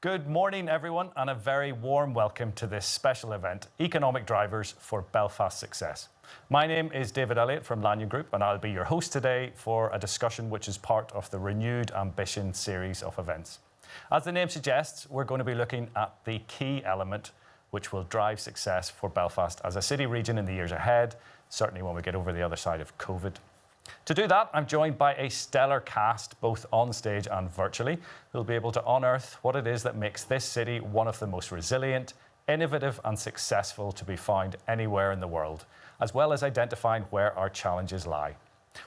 Good morning, everyone, and a very warm welcome to this special event, Economic Drivers for Belfast Success. My name is David Elliott from Lanyon Group, and I'll be your host today for a discussion which is part of the Renewed Ambition series of events. As the name suggests, we're going to be looking at the key element which will drive success for Belfast as a city region in the years ahead, certainly when we get over the other side of COVID. To do that, I'm joined by a stellar cast, both on stage and virtually, who'll be able to unearth what it is that makes this city one of the most resilient, innovative and successful to be found anywhere in the world, as well as identifying where our challenges lie.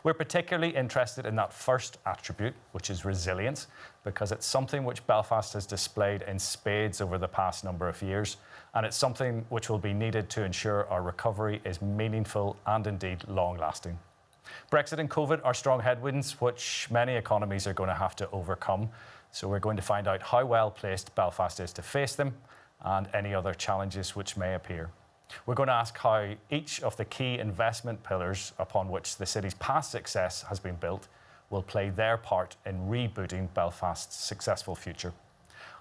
We're particularly interested in that first attribute, which is resilience, because it's something which Belfast has displayed in spades over the past number of years, and it's something which will be needed to ensure our recovery is meaningful and indeed long-lasting. Brexit and COVID are strong headwinds which many economies are going to have to overcome. So we're going to find out how well placed Belfast is to face them and any other challenges which may appear. We're going to ask how each of the key investment pillars upon which the city's past success has been built will play their part in rebooting Belfast's successful future.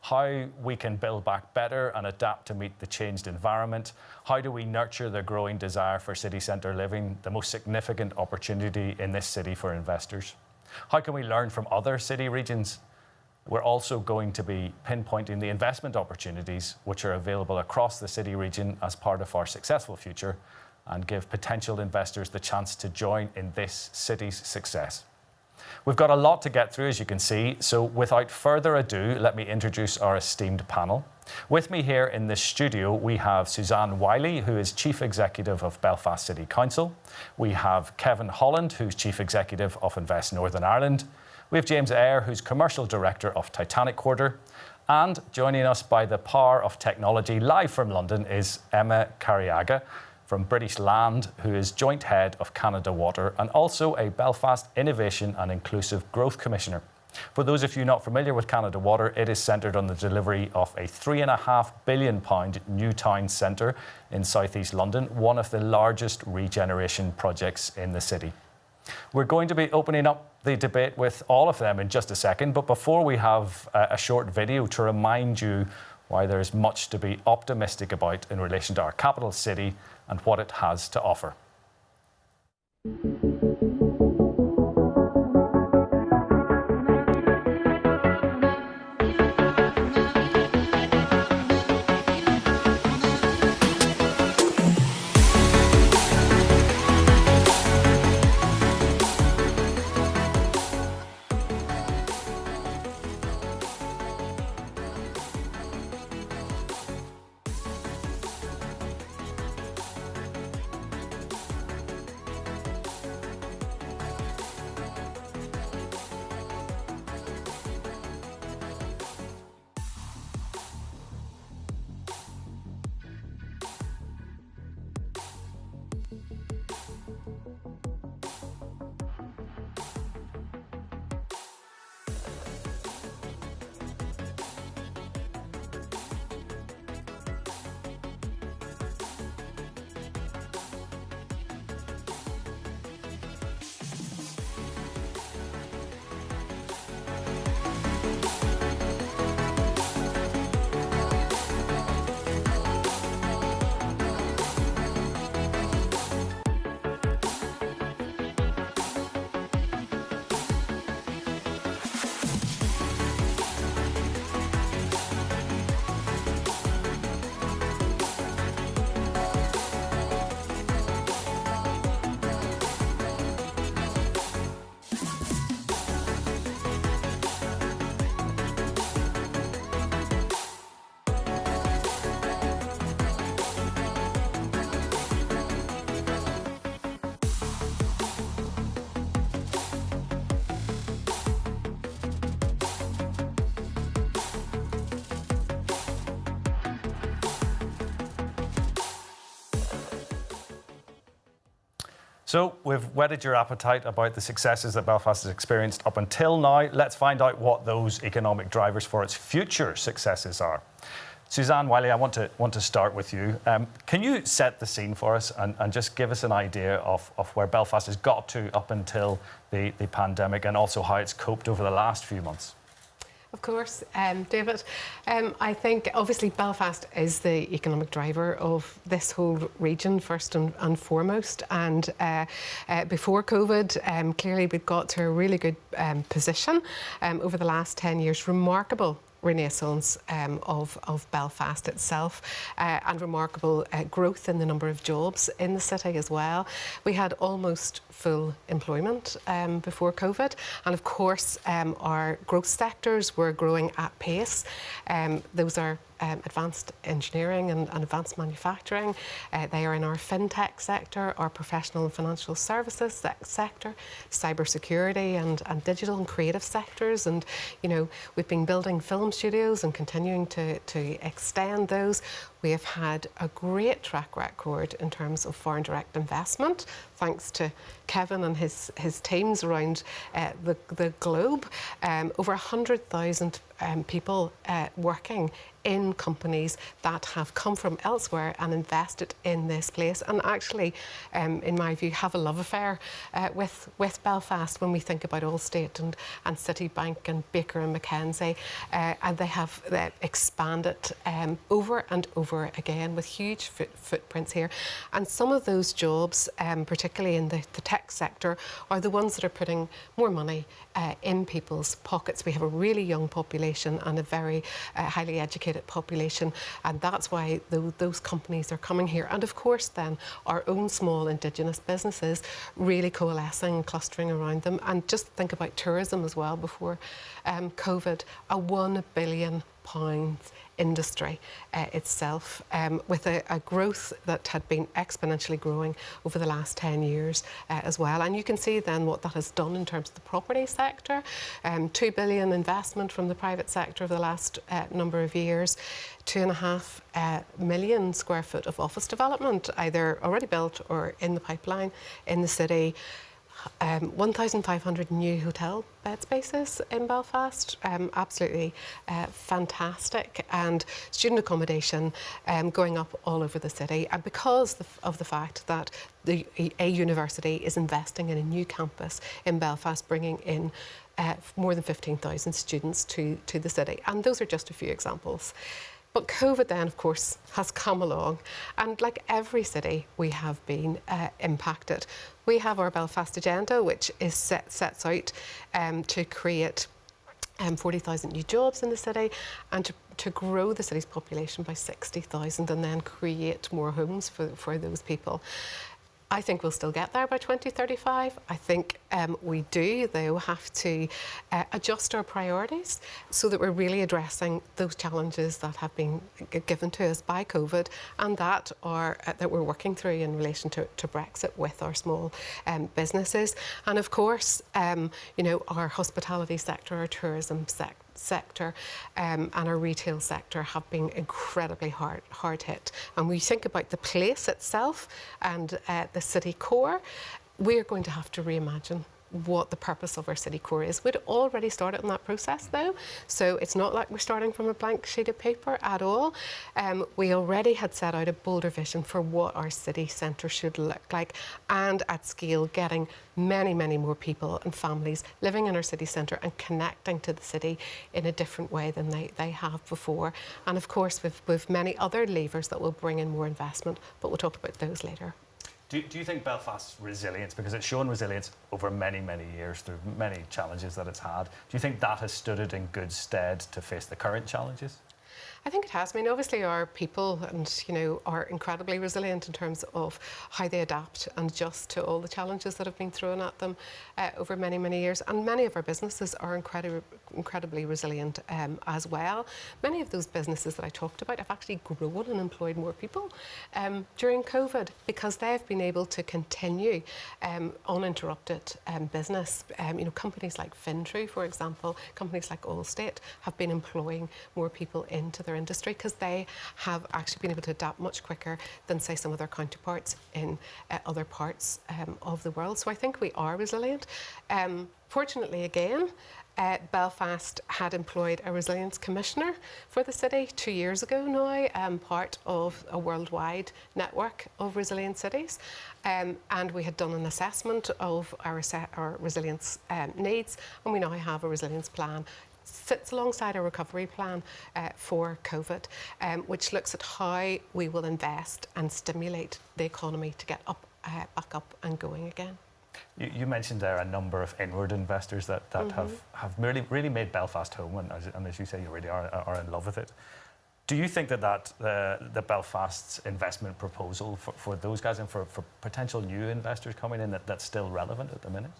How we can build back better and adapt to meet the changed environment. How do we nurture the growing desire for city centre living, the most significant opportunity in this city for investors? How can we learn from other city regions? We're also going to be pinpointing the investment opportunities which are available across the city region as part of our successful future and give potential investors the chance to join in this city's success. We've got a lot to get through, as you can see, so without further ado, let me introduce our esteemed panel. With me here in the studio, we have Suzanne Wiley, who is Chief Executive of Belfast City Council. We have Kevin Holland, who's Chief Executive of Invest Northern Ireland. We have James Eyre, who's Commercial Director of Titanic Quarter. And joining us by the power of technology, live from London, is Emma Cariaga from British Land, who is Joint Head of Canada Water and also a Belfast Innovation and Inclusive Growth Commissioner. For those of you not familiar with Canada Water, it is centred on the delivery of a £3.5 billion new town centre in South East London, one of the largest regeneration projects in the city. We're going to be opening up the debate with all of them in just a second, but before we have a short video to remind you why there is much to be optimistic about in relation to our capital city and what it has to offer. So we've whetted your appetite about the successes that Belfast has experienced up until now. Let's find out what those economic drivers for its future successes are. Suzanne Wiley, I want to start with you. Can you set the scene for us and just give us an idea of where Belfast has got to up until the pandemic and also how it's coped over the last few months? Of course, David. I think obviously Belfast is the economic driver of this whole region first and foremost. And before COVID, clearly we'd got to a really good position over the last 10 years. Remarkable renaissance of Belfast itself and remarkable growth in the number of jobs in the city as well. We had almost full employment before COVID, and of course our growth sectors were growing at pace. Those are advanced engineering and advanced manufacturing. They are in our fintech sector, our professional and financial services sector, cybersecurity and digital and creative sectors. And, you know, we've been building film studios and continuing to extend those. We have had a great track record in terms of foreign direct investment, thanks to Kevin and his teams around the globe. Over 100,000 people working in companies that have come from elsewhere and invested in this place, and actually, in my view, have a love affair with Belfast when we think about Allstate and Citibank and Baker and McKenzie, and they have expanded over and over again with huge footprints here. And some of those jobs, particularly in the tech sector, are the ones that are putting more money in people's pockets. We have a really young population and a very highly educated population, and that's why those companies are coming here. And of course then our own small indigenous businesses really coalescing and clustering around them. And just think about tourism as well. Before COVID, a £1 billion industry itself, with a growth that had been exponentially growing over the last 10 years as well. And you can see then what that has done in terms of the property sector. 2 billion investment from the private sector over the last number of years, 2.5 million square foot of office development, either already built or in the pipeline in the city. 1,500 new hotel bed spaces in Belfast, absolutely fantastic, and student accommodation going up all over the city. And because of the fact that a university is investing in a new campus in Belfast, bringing in more than 15,000 students to the city. And those are just a few examples. But COVID then, of course, has come along, and like every city, we have been impacted. We have our Belfast agenda, which is sets out to create 40,000 new jobs in the city, and to grow the city's population by 60,000, and then create more homes for those people. I think we'll still get there by 2035. I think we do, though, have to adjust our priorities so that we're really addressing those challenges that have been given to us by COVID, and that we're working through in relation to Brexit with our small businesses. And of course, you know, our hospitality sector, our tourism sector and our retail sector have been incredibly hard hit. And we think about the place itself and the city core, we're going to have to reimagine what the purpose of our city core is. We'd already started on that process though, so it's not like we're starting from a blank sheet of paper at all. We already had set out a bolder vision for what our city centre should look like, and at scale getting many more people and families living in our city centre and connecting to the city in a different way than they have before. And of course with many other levers that will bring in more investment, but we'll talk about those later. Do you think Belfast's resilience, because it's shown resilience over many years through many challenges that it's had, do you think that has stood it in good stead to face the current challenges? I think it has. I mean, obviously our people and, you know, are incredibly resilient in terms of how they adapt and adjust to all the challenges that have been thrown at them over many years. And many of our businesses are incredibly resilient as well. Many of those businesses that I talked about have actually grown and employed more people during COVID, because they've been able to continue uninterrupted business. You know, companies like Fintru, for example, companies like Allstate have been employing more people into their industry because they have actually been able to adapt much quicker than, say, some of their counterparts in other parts of the world. So I think we are resilient. Fortunately, again, Belfast had employed a resilience commissioner for the city 2 years ago now, part of a worldwide network of resilient cities. And we had done an assessment of our resilience needs, and we now have a resilience plan sits alongside our recovery plan for COVID, which looks at how we will invest and stimulate the economy to get back up and going again. You mentioned there a number of inward investors that have really made Belfast home, and as you say, you really are in love with it. Do you think that the Belfast's investment proposal for those guys and for potential new investors coming in, that's still relevant at the minute?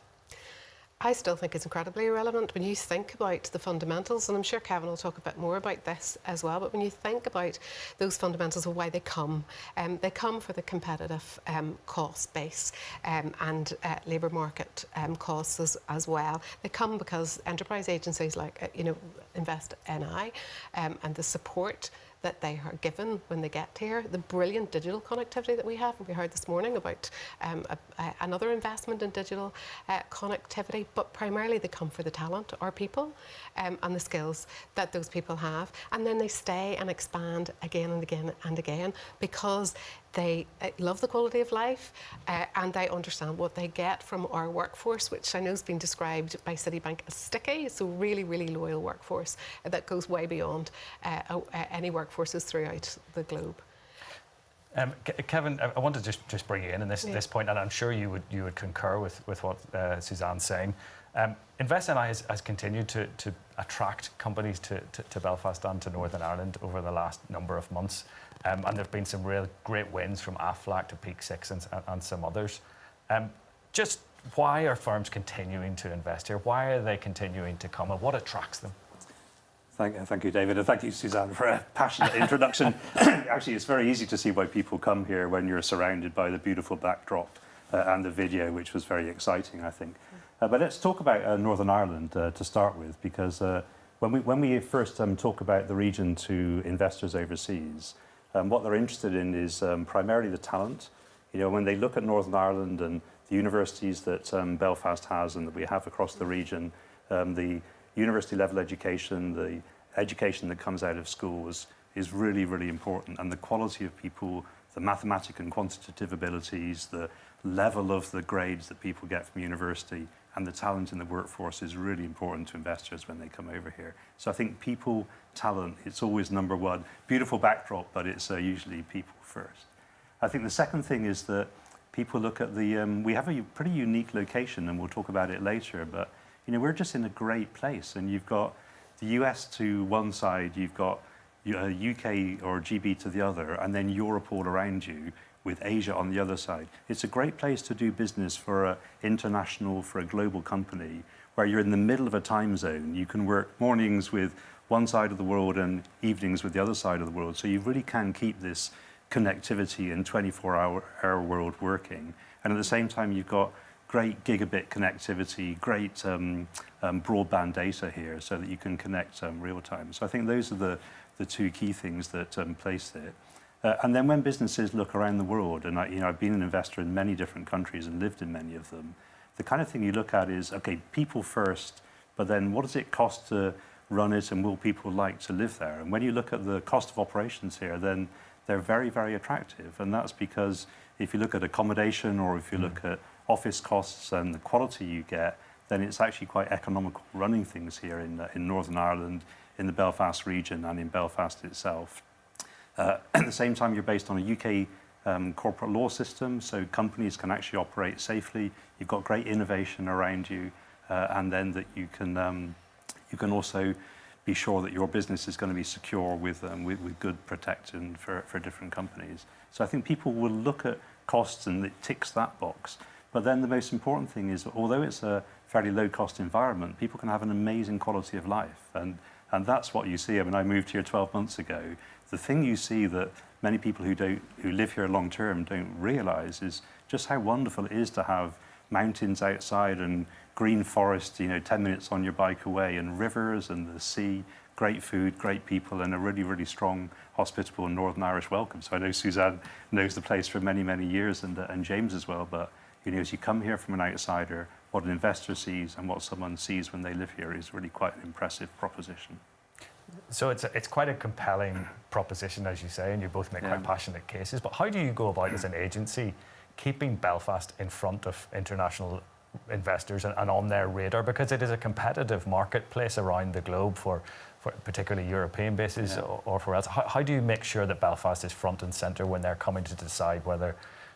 I still think it's incredibly relevant when you think about the fundamentals, and I'm sure Kevin will talk a bit more about this as well, but when you think about those fundamentals of why they come for the competitive cost base and labour market costs as well. They come because enterprise agencies like Invest NI and the support that they are given when they get here, the brilliant digital connectivity that we have. We heard this morning about another investment in digital connectivity, but primarily they come for the talent, our people, and the skills that those people have. And then they stay and expand again and again and again because they love the quality of life and they understand what they get from our workforce, which I know has been described by Citibank as sticky. It's a really, really loyal workforce that goes way beyond any workforces throughout the globe. Kevin, I want to just bring you in this point, and I'm sure you would concur with what Suzanne's saying. InvestNI has continued to attract companies to Belfast and to Northern Ireland over the last number of months. And there have been some real great wins from Aflac to Peak Six and some others. Just why are firms continuing to invest here? Why are they continuing to come, and what attracts them? Thank you, David, and thank you, Suzanne, for a passionate introduction. Actually, it's very easy to see why people come here when you're surrounded by the beautiful backdrop and the video, which was very exciting, I think. But let's talk about Northern Ireland to start with, because when we first talk about the region to investors overseas, what they're interested in is primarily the talent. When they look at Northern Ireland and the universities that Belfast has and that we have across the region, the university level education, the education that comes out of schools is really, really important. And the quality of people, the mathematic and quantitative abilities, the level of the grades that people get from university, and the talent in the workforce is really important to investors when they come over here. So I think people, talent, it's always number one. Beautiful backdrop, but it's usually people first. I think the second thing is that people look at we have a pretty unique location, and we'll talk about it later, but we're just in a great place, and you've got the US to one side, you've got UK or GB to the other, and then Europe all around you, with Asia on the other side. It's a great place to do business for a global company, where you're in the middle of a time zone. You can work mornings with one side of the world and evenings with the other side of the world. So you really can keep this connectivity in 24-hour world working. And at the same time, you've got great gigabit connectivity, great broadband data here, so that you can connect real time. So I think those are the two key things that place it. And then when businesses look around the world, and I've been an investor in many different countries and lived in many of them, the kind of thing you look at is, okay, people first, but then what does it cost to run it, and will people like to live there? And when you look at the cost of operations here, then they're very, very attractive. And that's because if you look at accommodation, or if you look at office costs and the quality you get, then it's actually quite economical running things here in Northern Ireland, in the Belfast region and in Belfast itself. At the same time, you're based on a UK corporate law system, so companies can actually operate safely. You've got great innovation around you, and then that you can also be sure that your business is going to be secure with good protection for different companies. So I think people will look at costs, and it ticks that box. But then the most important thing is, although it's a fairly low-cost environment, people can have an amazing quality of life, and that's what you see. I mean, I moved here 12 months ago. The thing you see that many people who live here long term don't realise is just how wonderful it is to have mountains outside and green forest, 10 minutes on your bike away, and rivers and the sea, great food, great people, and a really, really strong, hospitable Northern Irish welcome. So I know Suzanne knows the place for many, many years, and James as well. But as you come here from an outsider, what an investor sees and what someone sees when they live here is really quite an impressive proposition. So it's quite a compelling proposition, as you say, and you both make quite passionate cases. But how do you go about, as an agency, keeping Belfast in front of international investors and on their radar, because it is a competitive marketplace around the globe for particularly European bases or for else. How do you make sure that Belfast is front and centre when they're coming to decide whether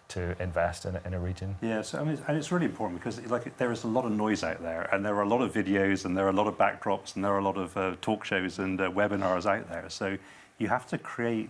to invest in a region? Yeah, so I mean, and it's really important because there is a lot of noise out there, and there are a lot of videos, and there are a lot of backdrops, and there are a lot of talk shows and webinars out there. So you have to create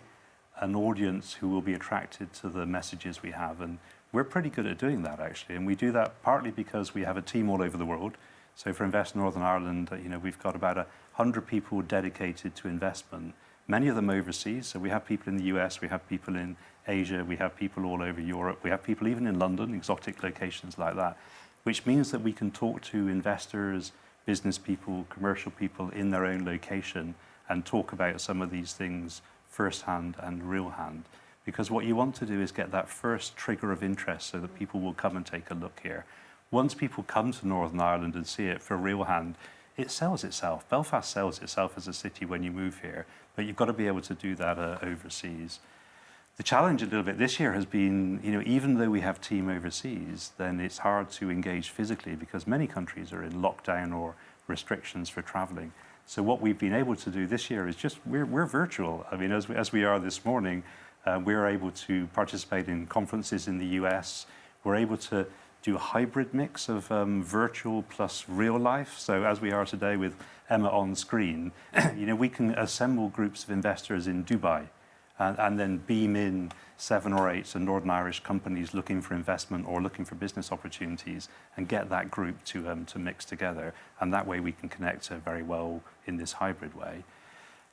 an audience who will be attracted to the messages we have, and we're pretty good at doing that actually. And we do that partly because we have a team all over the world. So for Invest Northern Ireland, we've got about 100 people dedicated to investment, many of them overseas. So we have people in the US, we have people in Asia, we have people all over Europe, we have people even in London, exotic locations like that, which means that we can talk to investors, business people, commercial people in their own location and talk about some of these things firsthand and real hand. Because what you want to do is get that first trigger of interest so that people will come and take a look here. Once people come to Northern Ireland and see it for real hand, it sells itself. Belfast sells itself as a city when you move here, but you've got to be able to do that overseas. The challenge a little bit this year has been, even though we have team overseas, then it's hard to engage physically because many countries are in lockdown or restrictions for travelling. So what we've been able to do this year is just, we're virtual. I mean, as we are this morning, we're able to participate in conferences in the US. We're able to do a hybrid mix of virtual plus real life. So as we are today with Emma on screen, we can assemble groups of investors in Dubai and then beam in 7 or 8 Northern Irish companies looking for investment or looking for business opportunities and get that group to mix together. And that way we can connect very well in this hybrid way.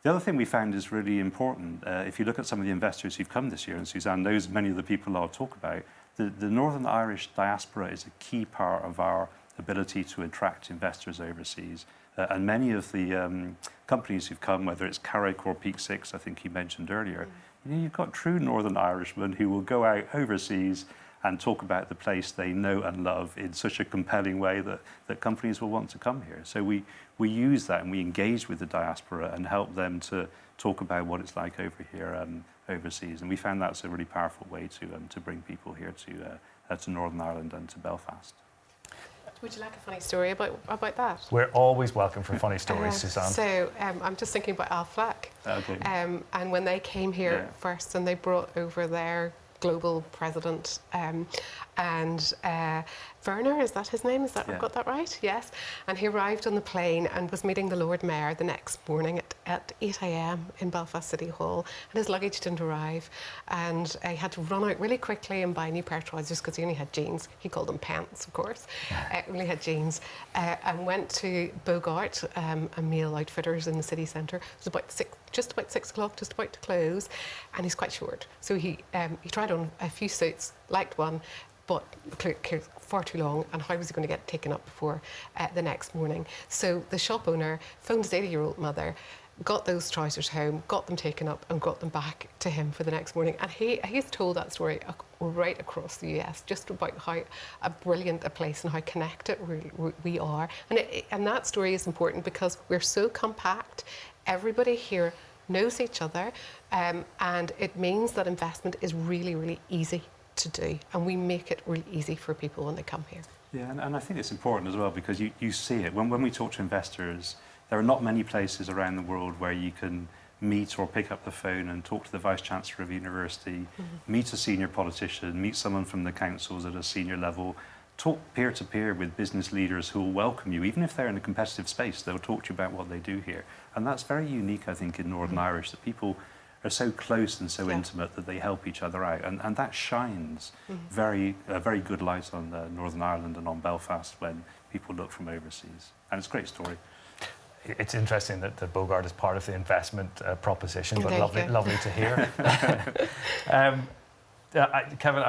The other thing we found is really important. If you look at some of the investors who've come this year, and Suzanne knows many of the people I'll talk about, the Northern Irish diaspora is a key part of our ability to attract investors overseas. And many of the companies who've come, whether it's Carrick or Peak Six, I think you mentioned earlier, you've got true Northern Irishmen who will go out overseas and talk about the place they know and love in such a compelling way that companies will want to come here. So we use that and we engage with the diaspora and help them to talk about what it's like over here overseas. And we found that's a really powerful way to bring people here to Northern Ireland and to Belfast. Would you like a funny story about that? We're always welcome for funny stories, Suzanne. So I'm just thinking about Al Flack. Okay. And when they came here first and they brought over their global president and Werner, is that his name? Is that I've got that right? Yes. And he arrived on the plane and was meeting the Lord Mayor the next morning at 8 a.m. in Belfast City Hall, and his luggage didn't arrive, and he had to run out really quickly and buy a new pair of trousers because he only had jeans. He called them pants, of course. Only had jeans, and went to Bogart, a male outfitters in the city centre. It was just about 6 o'clock, just about to close, and he's quite short. So he tried on a few suits, liked one, but far too long, and how was he going to get taken up before the next morning? So the shop owner phoned his 80-year-old mother, got those trousers home, got them taken up and got them back to him for the next morning. And he's told that story right across the US, just about how brilliant a place and how connected we are. And that story is important because we're so compact. Everybody here knows each other, and it means that investment is really, really easy to do, and we make it really easy for people when they come here. Yeah, and I think it's important as well because you see it. When we talk to investors, there are not many places around the world where you can meet or pick up the phone and talk to the Vice-Chancellor of a university, meet a senior politician, meet someone from the councils at a senior level, talk peer-to-peer with business leaders who will welcome you. Even if they're in a competitive space, they'll talk to you about what they do here. And that's very unique, I think, in Northern Irish, that people are so close and so intimate that they help each other out. And that shines a very good light on Northern Ireland and on Belfast when people look from overseas. And it's a great story. It's interesting that the Bogart is part of the investment proposition, but lovely to hear. Kevin,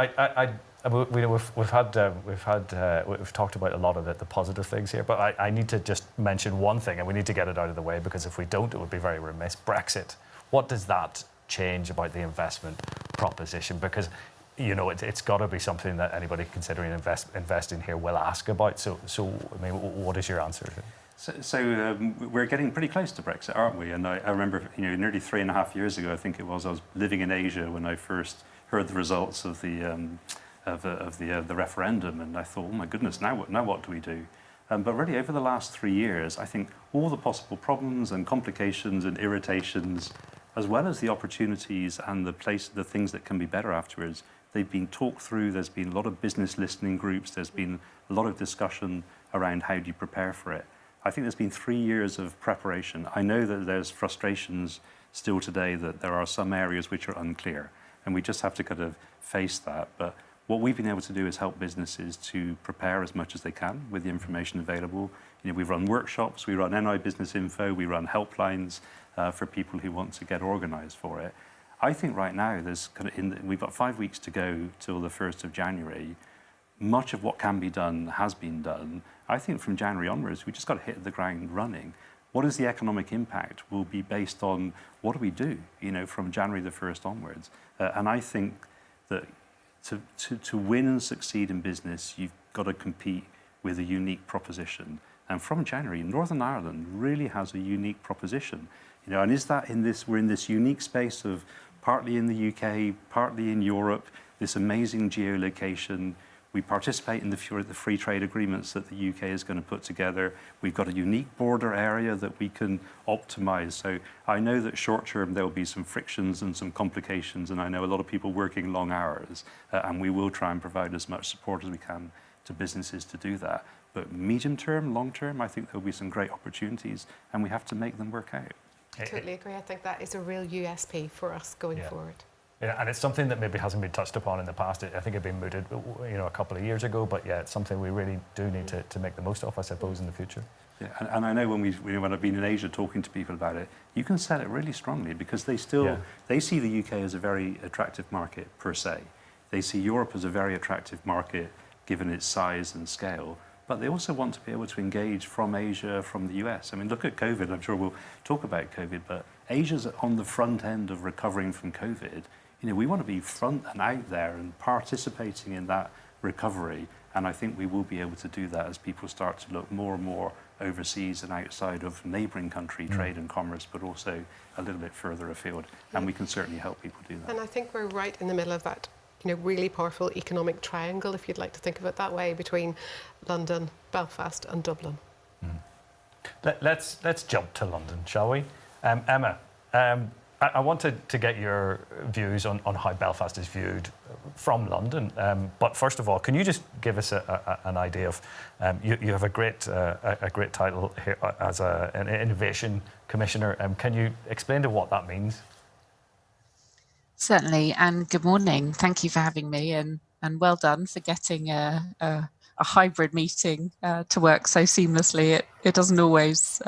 we've talked about a lot of the positive things here, but I need to just mention one thing, and we need to get it out of the way because if we don't, it would be very remiss. Brexit. What does that change about the investment proposition? Because it's got to be something that anybody considering investing here will ask about. So I mean, what is your answer? So we're getting pretty close to Brexit, aren't we? And I remember, nearly 3.5 years ago, I think it was, I was living in Asia when I first heard the results of the the referendum, and I thought, oh my goodness, now what do we do? But really, over the last 3 years, I think all the possible problems and complications and irritations, as well as the opportunities and the things that can be better afterwards, they've been talked through. There's been a lot of business listening groups. There's been a lot of discussion around how do you prepare for it. I think there's been 3 years of preparation. I know that there's frustrations still today that there are some areas which are unclear, and we just have to kind of face that. But what we've been able to do is help businesses to prepare as much as they can with the information available. You know, we run workshops, we run NI Business Info, we run helplines for people who want to get organised for it. I think right now there's we've got 5 weeks to go till the 1st of January. Much of what can be done has been done. I think from January onwards, we just got to hit the ground running. What is the economic impact will be based on what do we do, you know, from January the 1st onwards. And I think that to win and succeed in business, you've got to compete with a unique proposition. And from January, Northern Ireland really has a unique proposition. You know, and is that we're in this unique space of partly in the UK, partly in Europe, this amazing geolocation. We participate in the free trade agreements that the UK is going to put together. We've got a unique border area that we can optimise. So I know that short term there will be some frictions and some complications, and I know a lot of people working long hours, and we will try and provide as much support as we can to businesses to do that. But medium term, long term, I think there will be some great opportunities, and we have to make them work out. I totally agree. I think that is a real USP for us going forward. Yeah, and it's something that maybe hasn't been touched upon in the past. I think it had been mooted, you know, a couple of years ago, but yeah, it's something we really do need to make the most of, I suppose, in the future. Yeah, and I know when I've been in Asia talking to people about it, you can sell it really strongly because they see the UK as a very attractive market per se. They see Europe as a very attractive market given its size and scale, but they also want to be able to engage from Asia, from the US. I mean, look at COVID. I'm sure we'll talk about COVID, but Asia's on the front end of recovering from COVID. You know, we want to be front and out there and participating in that recovery. And I think we will be able to do that as people start to look more and more overseas and outside of neighbouring country trade and commerce, but also a little bit further afield. And we can certainly help people do that. And I think we're right in the middle of that, you know, really powerful economic triangle, if you'd like to think of it that way, between London, Belfast and Dublin. Let's jump to London, shall we? Emma, I wanted to get your views on how Belfast is viewed from London. But first of all, can you just give us an idea of, you have a great title here as an Innovation Commissioner. Can you explain to what that means? Certainly, and good morning. Thank you for having me, and well done for getting a hybrid meeting to work so seamlessly. It doesn't always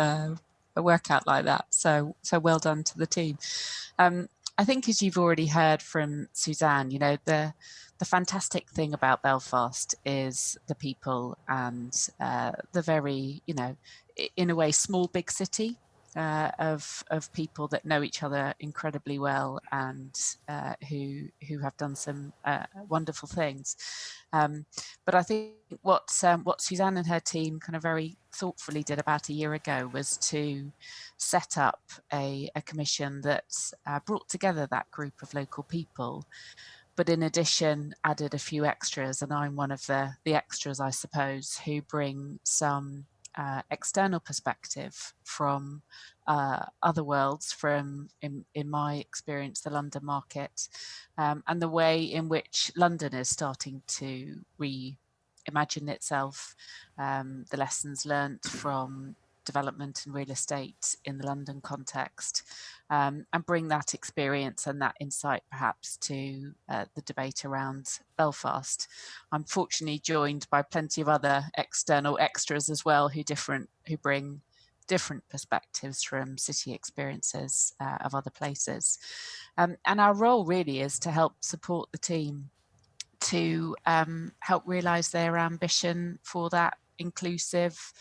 work out like that. So well done to the team. I think, as you've already heard from Suzanne, you know, the fantastic thing about Belfast is the people and the very, you know, in a way, small big city of people that know each other incredibly well and who have done some wonderful things. But I think what Suzanne and her team kind of very thoughtfully did about a year ago was to set up a commission that brought together that group of local people, but in addition added a few extras, and I'm one of the extras, I suppose, who bring some external perspective from other worlds, from, in my experience, the London market, and the way in which London is starting to reimagine itself, the lessons learnt from development and real estate in the London context, and bring that experience and that insight perhaps to the debate around Belfast. I'm fortunately joined by plenty of other external extras as well who bring different perspectives from city experiences of other places. And our role really is to help support the team to help realise their ambition for that inclusive,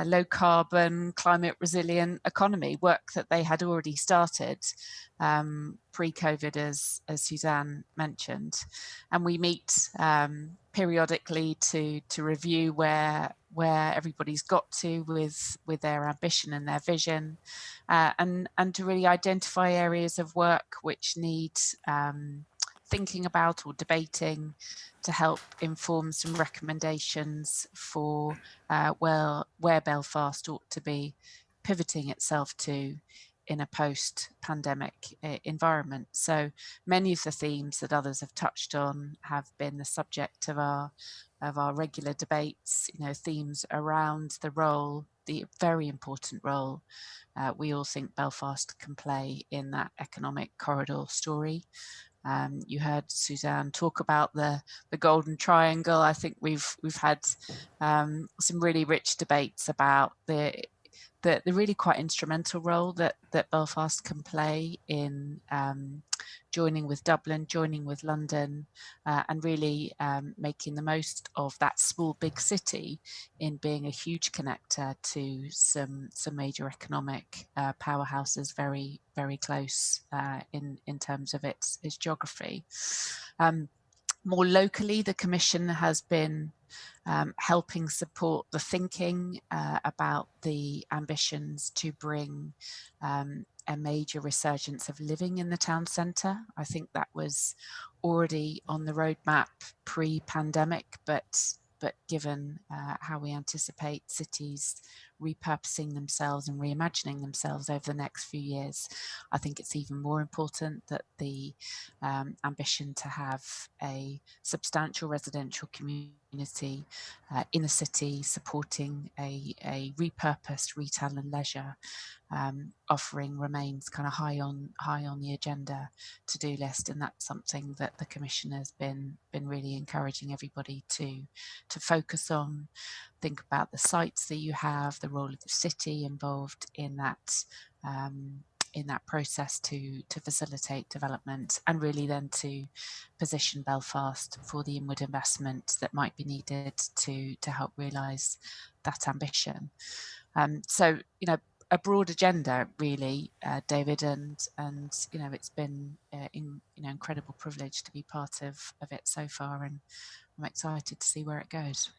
low carbon, climate resilient economy, work that they had already started pre-COVID, as Suzanne mentioned. And we meet periodically to review where everybody's got to with their ambition and their vision, and to really identify areas of work which need thinking about or debating to help inform some recommendations for where Belfast ought to be pivoting itself to in a post-pandemic environment. So many of the themes that others have touched on have been the subject of our regular debates, themes around the very important role we all think Belfast can play in that economic corridor story. You heard Suzanne talk about the Golden Triangle. I think we've had some really rich debates about the really quite instrumental role that Belfast can play in joining with Dublin, joining with London, and really making the most of that small big city in being a huge connector to some major economic powerhouses very, very close in terms of its geography. More locally, the Commission has been helping support the thinking about the ambitions to bring a major resurgence of living in the town centre. I think that was already on the roadmap pre-pandemic, but given how we anticipate cities repurposing themselves and reimagining themselves over the next few years, I think it's even more important that the ambition to have a substantial residential community in a city supporting a repurposed retail and leisure offering remains kind of high on the agenda to-do list, and that's something that the Commission has been really encouraging everybody to focus on. Think about the sites that you have, the role of the city involved in that process to facilitate development, and really then to position Belfast for the inward investment that might be needed to help realise that ambition. So a broad agenda really, David, and it's been incredible privilege to be part of it so far, and I'm excited to see where it goes.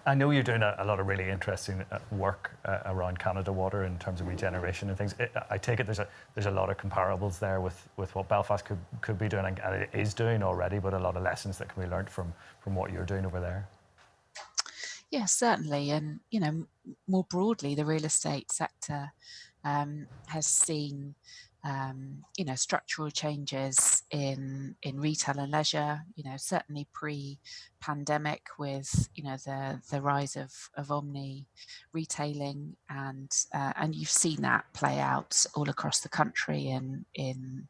I know you're doing a lot of really interesting work around Canada Water in terms of regeneration and things. I take it there's a lot of comparables there with what Belfast could be doing, and it is doing already, but a lot of lessons that can be learned from what you're doing over there. Yes, certainly, and more broadly, the real estate sector has seen structural changes in retail and leisure. Certainly pre-pandemic with the rise of omni retailing, and you've seen that play out all across the country. And in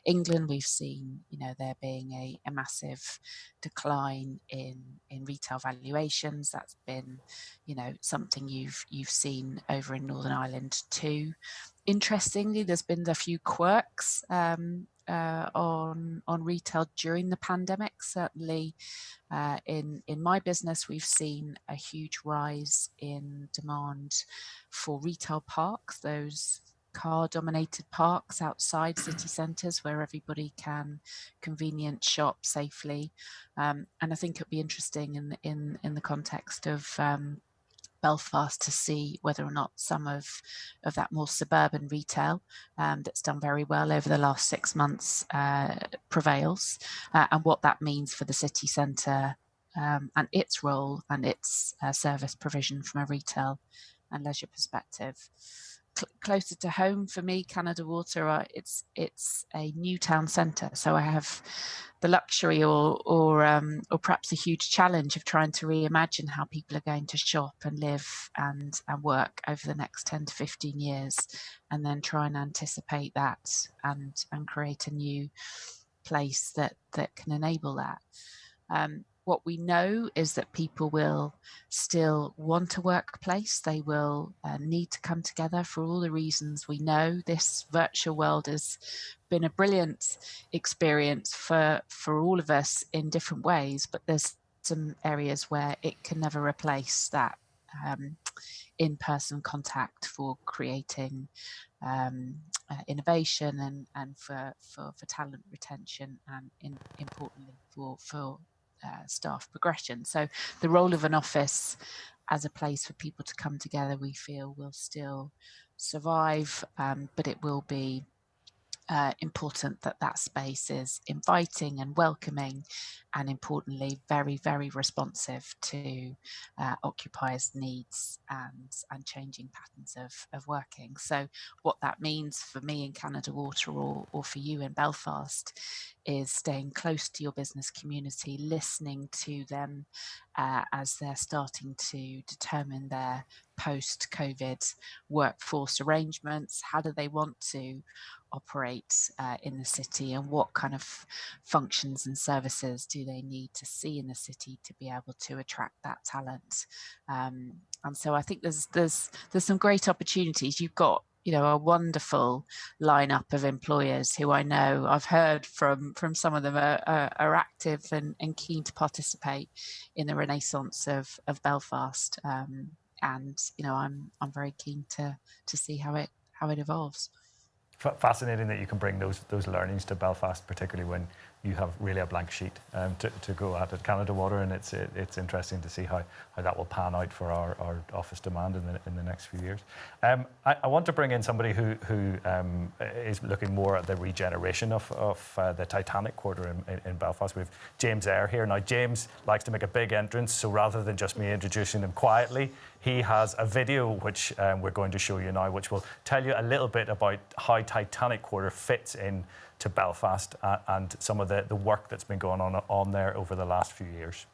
England, we've seen there being a massive decline in retail valuations. That's been something you've seen over in Northern Ireland too. Interestingly, there's been a few quirks on retail during the pandemic. Certainly, in my business, we've seen a huge rise in demand for retail parks, those car-dominated parks outside city centres where everybody can convenient shop safely. And I think it'd be interesting in the context of Belfast to see whether or not some of that more suburban retail that's done very well over the last 6 months prevails, and what that means for the city centre and its role and its service provision from a retail and leisure perspective. Closer to home for me, Canada Water, it's a new town centre, so I have the luxury or perhaps a huge challenge of trying to reimagine how people are going to shop and live and work over the next 10 to 15 years, and then try and anticipate that and create a new place that can enable that. What we know is that people will still want a workplace. They will need to come together for all the reasons we know. This virtual world has been a brilliant experience for all of us in different ways, but there's some areas where it can never replace that in-person contact for creating innovation and for talent retention, and importantly for staff progression. So the role of an office as a place for people to come together, we feel, will still survive, but it will be important that that space is inviting and welcoming, and importantly, very, very responsive to occupiers' needs and changing patterns of working. So what that means for me in Canada Water or for you in Belfast is staying close to your business community, listening to them as they're starting to determine their post-COVID workforce arrangements. How do they want to operate in the city, and what kind of functions and services do they need to see in the city to be able to attract that talent? And so I think there's some great opportunities. You've got a wonderful lineup of employers who I know I've heard from some of them are active and keen to participate in the renaissance of Belfast. And I'm very keen to see how it evolves. Fascinating that you can bring those learnings to Belfast, particularly when you have really a blank sheet to go at Canada Water, and it's interesting to see how that will pan out for our office demand in the next few years. I want to bring in somebody who is looking more at the regeneration of the Titanic quarter in Belfast. We have James Eyre here. Now, James likes to make a big entrance, so rather than just me introducing him quietly, he has a video which we're going to show you now, which will tell you a little bit about how Titanic quarter fits in to Belfast and some of the work that's been going on there over the last few years.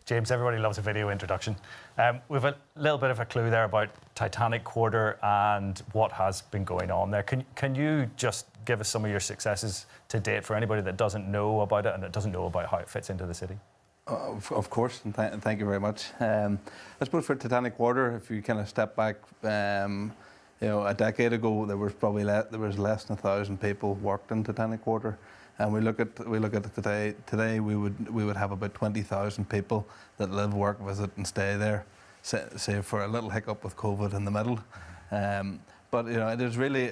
James, everybody loves a video introduction. We've a little bit of a clue there about Titanic quarter and what has been going on there. Can you just give us some of your successes to date for anybody that doesn't know about it and that doesn't know about how it fits into the city? Of course, and thank you very much. I suppose for Titanic quarter, if you kind of step back, a decade ago, there was probably less than 1,000 people worked in Titanic quarter. And we look at it today. Today we would have about 20,000 people that live, work, visit, and stay there. Say for a little hiccup with COVID in the middle, but it is really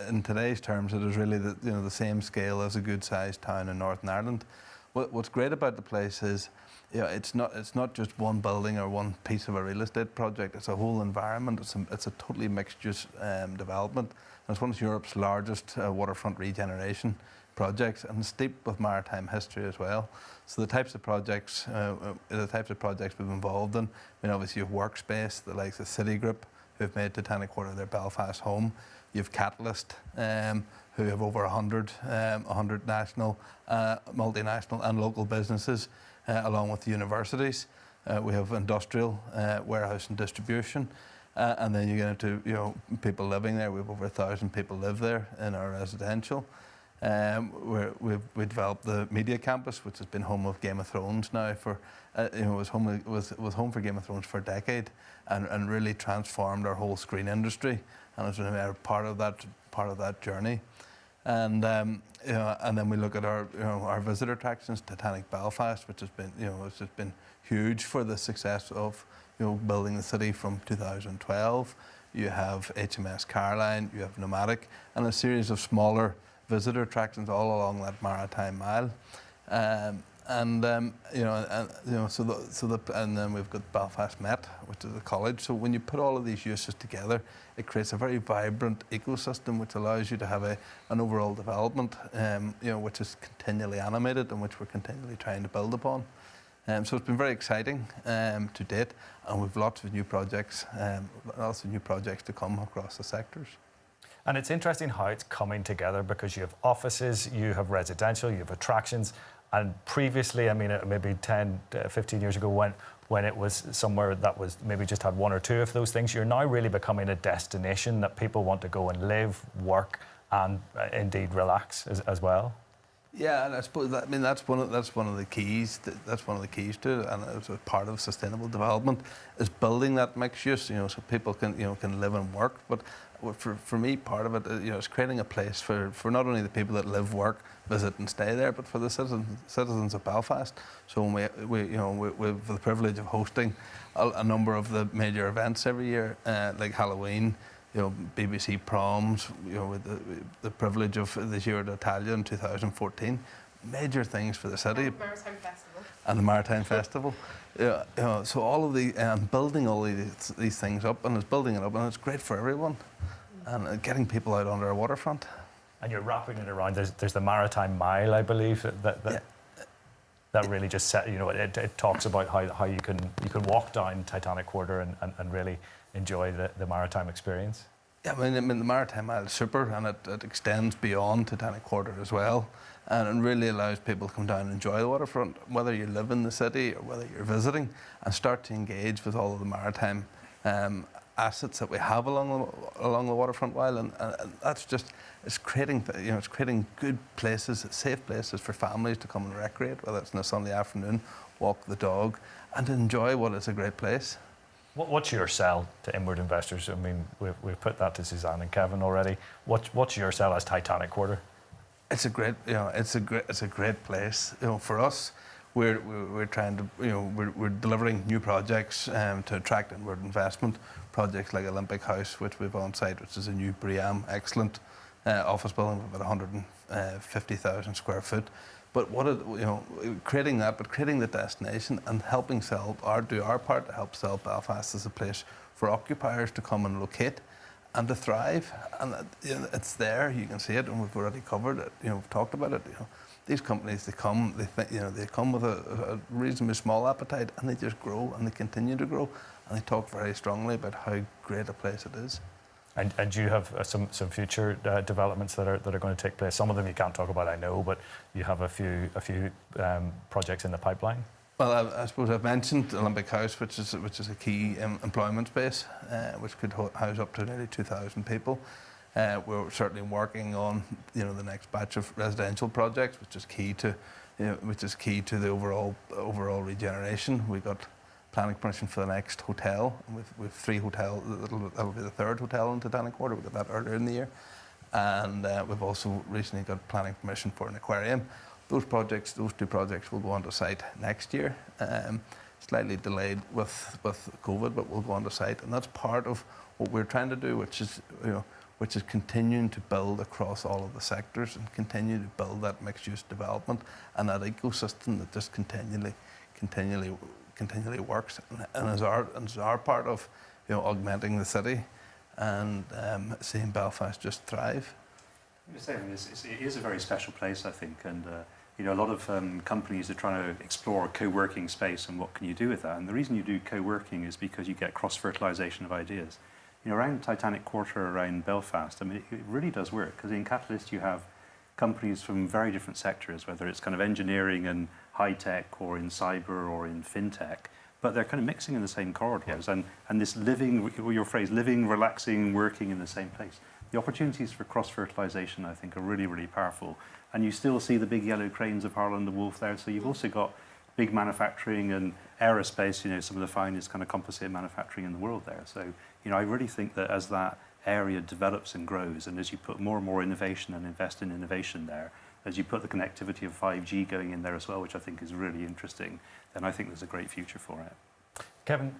in today's terms, it is really the same scale as a good-sized town in Northern Ireland. What's great about the place is, it's not just one building or one piece of a real estate project. It's a whole environment. It's a totally mixed-use development. And it's one of Europe's largest waterfront regeneration projects, and steeped with maritime history as well. So the types of projects we've been involved in. Obviously you have Workspace, the likes of Citigroup, who've made Titanic quarter their Belfast home. You have Catalyst, who have over 100 national, multinational and local businesses, along with the universities. We have industrial, warehouse and distribution. And then you get into people living there. We have over 1,000 people live there in our residential. We developed the media campus, which has been home of Game of Thrones now for, was home for Game of Thrones for a decade, and really transformed our whole screen industry, and has been a part of that journey. And and then we look at our visitor attractions, Titanic Belfast, which has been huge for the success of building the city from 2012. You have HMS Caroline, you have Nomadic, and a series of smaller visitor attractions all along that maritime mile, and then we've got Belfast Met, which is a college. So when you put all of these uses together, it creates a very vibrant ecosystem, which allows you to have an overall development, which is continually animated and which we're continually trying to build upon. So it's been very exciting to date, and we've lots of new projects to come across the sectors. And it's interesting how it's coming together, because you have offices, you have residential, you have attractions. And previously, I mean, maybe 10, 15 years ago, when it was somewhere that was maybe just had one or two of those things, you're now really becoming a destination that people want to go and live, work, and indeed relax as well. Yeah, and I suppose that's one of the keys. That's one of the keys to it, and it's a part of sustainable development is building that mixed use. So people can live and work. But for me, part of it, is creating a place for not only the people that live, work, visit, and stay there, but for the citizens of Belfast. So we have the privilege of hosting a number of the major events every year, like Halloween. BBC proms, with the privilege of the Giro d'Italia in 2014, major things for the city. And the Maritime Festival. And the Maritime Festival. So all of the building all these things up, and it's building it up, and it's great for everyone, and getting people out onto our waterfront. And you're wrapping it around. There's the Maritime Mile, I believe, that really just set. It talks about how you can walk down Titanic Quarter and really enjoy the maritime experience. Yeah, I mean the Maritime Mile is super, and it extends beyond Titanic Quarter as well, and it really allows people to come down and enjoy the waterfront, whether you live in the city or whether you're visiting, and start to engage with all of the maritime assets that we have along the waterfront mile, and that's just it's creating good places, safe places for families to come and recreate, whether it's on a Sunday afternoon, walk the dog, and enjoy what is a great place. What's your sell to inward investors? I mean, we've put that to Suzanne and Kevin already. What's your sell as Titanic Quarter? It's a great, it's a great place. For us, we're trying to, we're delivering new projects to attract inward investment. Projects like Olympic House, which we've on site, which is a new BREEAM excellent office building with about 150,000 square foot. But creating the destination and helping do our part to help sell Belfast as a place for occupiers to come and locate and to thrive. And it's there, you can see it, and we've already covered it. We've talked about it. These companies, they come with a reasonably small appetite, and they just grow and they continue to grow, and they talk very strongly about how great a place it is. And do you have some future developments that are going to take place? Some of them you can't talk about, I know, but you have a few projects in the pipeline. Well, I suppose I've mentioned Olympic House, which is a key employment space, which could house up to nearly 2,000 people. We're certainly working on the next batch of residential projects, which is key to the overall regeneration. We got planning permission for the next hotel. With 3 hotels, that'll be the 3rd hotel in Titanic Quarter. We got that earlier in the year, and we've also recently got planning permission for an aquarium. Those 2 projects will go onto site next year. Slightly delayed with COVID, but we'll go onto site, and that's part of what we're trying to do, which is continuing to build across all of the sectors and continue to build that mixed-use development and that ecosystem that just continually works, and is our part of augmenting the city and seeing Belfast just thrive. It is a very special place, I think, and a lot of companies are trying to explore co-working space and what can you do with that. And the reason you do co-working is because you get cross-fertilisation of ideas. Around Titanic Quarter, around Belfast, I mean, it really does work, because in Catalyst you have companies from very different sectors, whether it's kind of engineering and high tech, or in cyber, or in fintech, but they're kind of mixing in the same corridors, and this living, your phrase, living, relaxing, working in the same place. The opportunities for cross-fertilisation, I think, are really, really powerful. And you still see the big yellow cranes of Harland and Wolff there, so you've also got big manufacturing and aerospace, some of the finest kind of composite manufacturing in the world there. So, I really think that as that area develops and grows, and as you put more and more innovation and invest in innovation there, as you put the connectivity of 5G going in there as well, which I think is really interesting, then I think there's a great future for it. Kevin,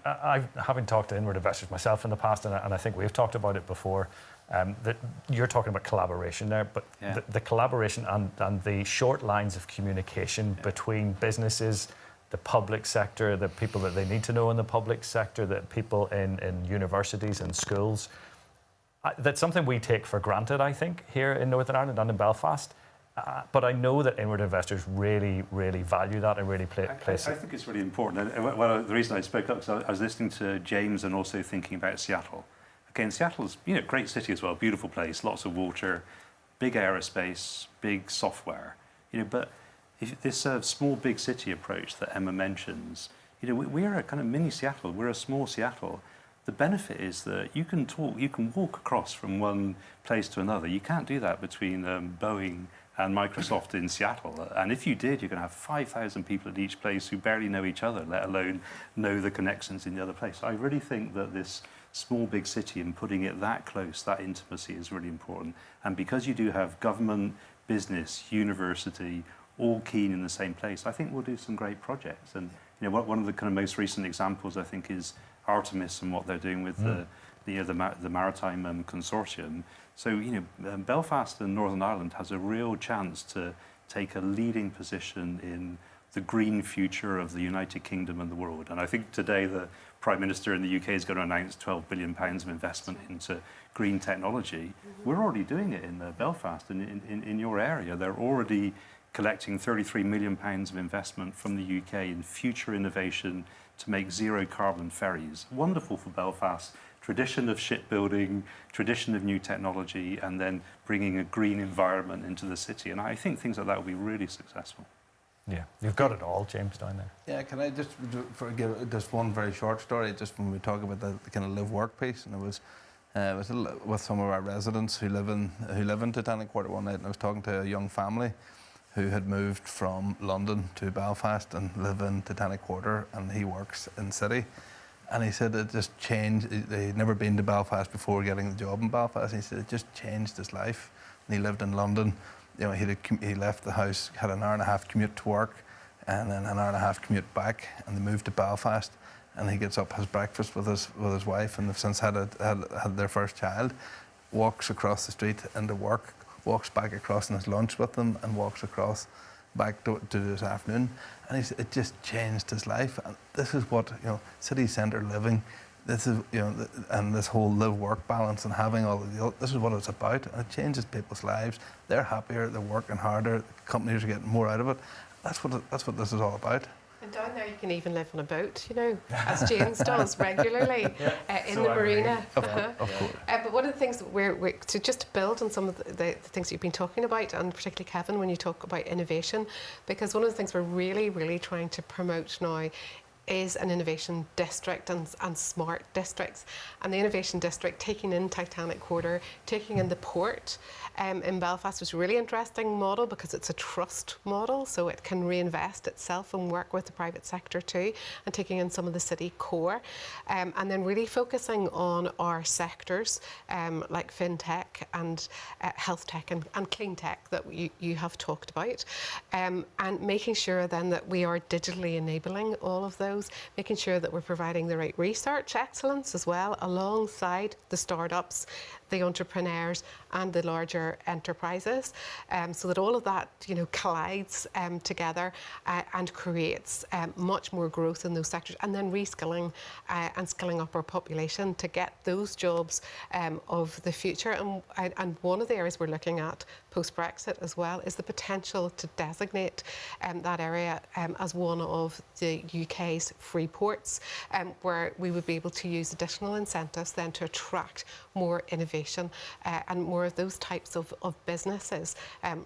having talked to inward investors myself in the past, and I think we've talked about it before, that you're talking about collaboration there, but the collaboration and the short lines of communication between businesses, the public sector, the people that they need to know in the public sector, the people in universities and schools, that's something we take for granted, I think, here in Northern Ireland and in Belfast. But I know that inward investors really, really value that and really place I it. think it's really important. And well, the reason I spoke up is I was listening to James and also thinking about Seattle. Again, Seattle's great city as well, beautiful place, lots of water, big aerospace, big software. But if this small big city approach that Emma mentions, we're a kind of mini Seattle. We're a small Seattle. The benefit is that you can walk across from one place to another. You can't do that between Boeing and Microsoft in Seattle. And if you did, you're going to have 5,000 people at each place who barely know each other, let alone know the connections in the other place. I really think that this small, big city and putting it that close, that intimacy is really important. And because you do have government, business, university, all keen in the same place, I think we'll do some great projects. And one of the kind of most recent examples, I think, is Artemis and what they're doing with the Maritime Consortium. So, Belfast and Northern Ireland has a real chance to take a leading position in the green future of the United Kingdom and the world. And I think today the Prime Minister in the UK is going to announce £12 billion of investment into green technology. We're already doing it in Belfast and in your area. They're already collecting £33 million of investment from the UK in future innovation to make zero carbon ferries. Wonderful for Belfast. Tradition of shipbuilding, tradition of new technology, and then bringing a green environment into the city. And I think things like that will be really successful. Yeah, you've got it all, James, down there. Yeah, can I just give just one very short story, just when we talk about the kind of live-work piece, and it was with some of our residents who live in Titanic Quarter one night, and I was talking to a young family who had moved from London to Belfast and live in Titanic Quarter, and he works in city. And he said it just changed. He'd never been to Belfast before getting the job in Belfast. He said it just changed his life. And he lived in London. He left the house, had an hour and a half commute to work, and then an hour and a half commute back. And they moved to Belfast. And he gets up, has breakfast with his wife, and they've since had their first child. Walks across the street into work, walks back across and has lunch with them, and walks across back to this afternoon. And it just changed his life. And this is what, city centre living, this is, and this whole live-work balance and having all of this is what it's about. And it changes people's lives. They're happier, they're working harder, companies are getting more out of it. That's what this is all about. And down there you can even live on a boat, as James does regularly in the marina. Of course. But one of the things that we're to just build on some of the things you've been talking about, and particularly Kevin, when you talk about innovation, because one of the things we're really, really trying to promote now is an innovation district and smart districts. And the innovation district, taking in Titanic Quarter, taking in the port in Belfast, was a really interesting model because it's a trust model, so it can reinvest itself and work with the private sector too, and taking in some of the city core. And then really focusing on our sectors like fintech and health tech and clean tech that you have talked about, and making sure then that we are digitally enabling all of those, making sure that we're providing the right research excellence as well, alongside the startups, the entrepreneurs and the larger enterprises, so that all of that collides together and creates much more growth in those sectors, and then reskilling and skilling up our population to get those jobs of the future. And one of the areas we're looking at post-Brexit as well is the potential to designate that area as one of the UK's free ports, where we would be able to use additional incentives then to attract more innovation and more of those types of businesses